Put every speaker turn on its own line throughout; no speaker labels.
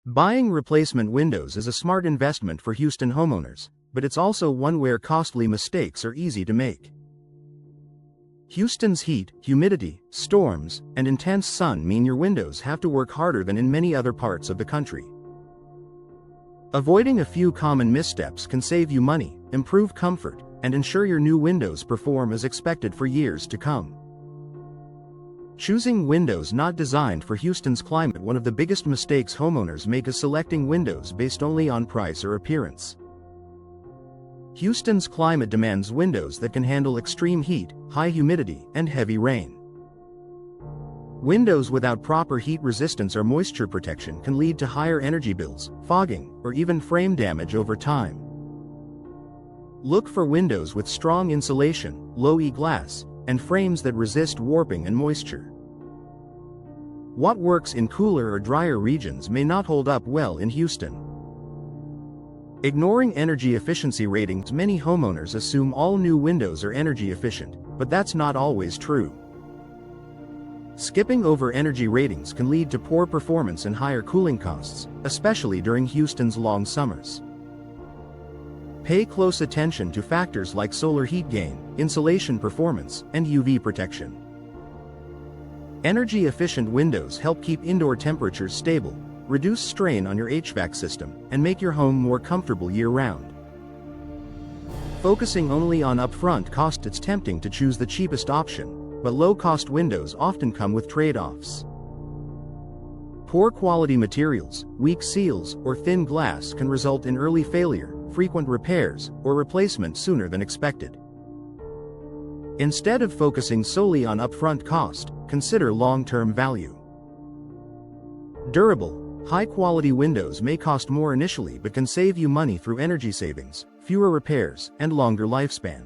Buying replacement windows is a smart investment for Houston homeowners, but it's also one where costly mistakes are easy to make. Houston's heat, humidity, storms, and intense sun mean your windows have to work harder than in many other parts of the country. Avoiding a few common missteps can save you money, improve comfort, and ensure your new windows perform as expected for years to come. Choosing windows not designed for Houston's climate. One of the biggest mistakes homeowners make is selecting windows based only on price or appearance. Houston's climate demands windows that can handle extreme heat, high humidity, and heavy rain. Windows without proper heat resistance or moisture protection can lead to higher energy bills, fogging, or even frame damage over time. Look for windows with strong insulation, low E-glass, and frames that resist warping and moisture. What works in cooler or drier regions may not hold up well in Houston. Ignoring energy efficiency ratings. Many homeowners assume all new windows are energy efficient, but that's not always true. Skipping over energy ratings can lead to poor performance and higher cooling costs, especially during Houston's long summers. Pay close attention to factors like solar heat gain, insulation performance, and UV protection. Energy-efficient windows help keep indoor temperatures stable, reduce strain on your HVAC system, and make your home more comfortable year-round. Focusing only on upfront cost. It's tempting to choose the cheapest option, but low-cost windows often come with trade-offs. Poor quality materials, weak seals, or thin glass can result in early failure, frequent repairs, or replacement sooner than expected. Instead of focusing solely on upfront cost, consider long-term value. Durable, high-quality windows may cost more initially but can save you money through energy savings, fewer repairs, and longer lifespan.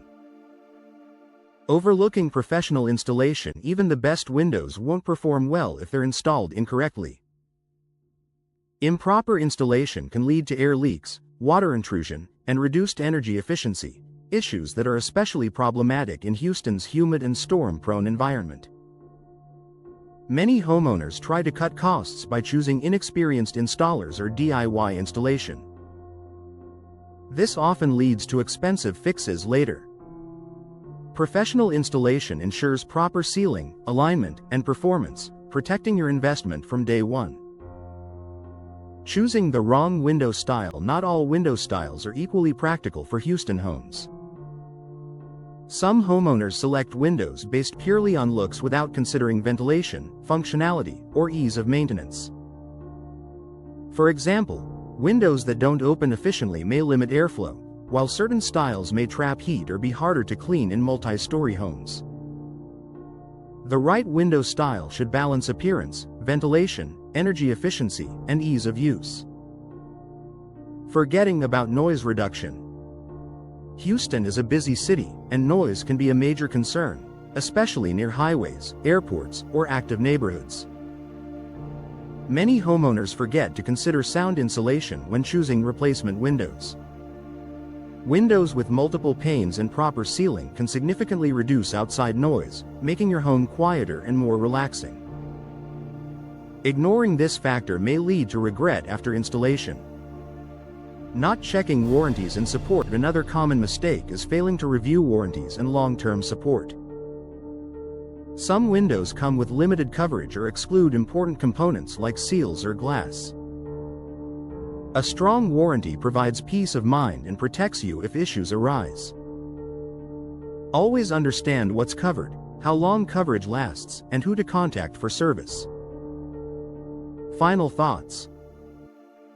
Overlooking professional installation. Even the best windows won't perform well if they're installed incorrectly. Improper installation can lead to air leaks, water intrusion, and reduced energy efficiency, issues that are especially problematic in Houston's humid and storm-prone environment. Many homeowners try to cut costs by choosing inexperienced installers or DIY installation. This often leads to expensive fixes later. Professional installation ensures proper sealing, alignment, and performance, protecting your investment from day one. Choosing the wrong window style. Not all window styles are equally practical for Houston homes. Some homeowners select windows based purely on looks without considering ventilation, functionality, or ease of maintenance. For example, windows that don't open efficiently may limit airflow, while certain styles may trap heat or be harder to clean in multi-story homes. The right window style should balance appearance, ventilation, energy efficiency, and ease of use. Forgetting about noise reduction. Houston is a busy city, and noise can be a major concern, especially near highways, airports, or active neighborhoods. Many homeowners forget to consider sound insulation when choosing replacement windows. Windows with multiple panes and proper sealing can significantly reduce outside noise, making your home quieter and more relaxing. Ignoring this factor may lead to regret after installation. Not checking warranties and support. Another common mistake is failing to review warranties and long-term support. Some windows come with limited coverage or exclude important components like seals or glass. A strong warranty provides peace of mind and protects you if issues arise. Always understand what's covered, how long coverage lasts, and who to contact for service. Final thoughts.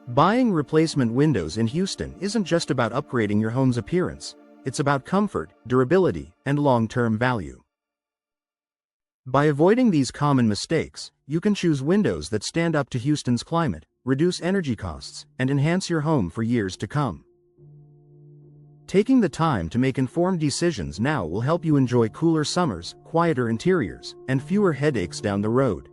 Buying replacement windows in Houston isn't just about upgrading your home's appearance, it's about comfort, durability, and long-term value. By avoiding these common mistakes, you can choose windows that stand up to Houston's climate, reduce energy costs, and enhance your home for years to come. Taking the time to make informed decisions now will help you enjoy cooler summers, quieter interiors, and fewer headaches down the road.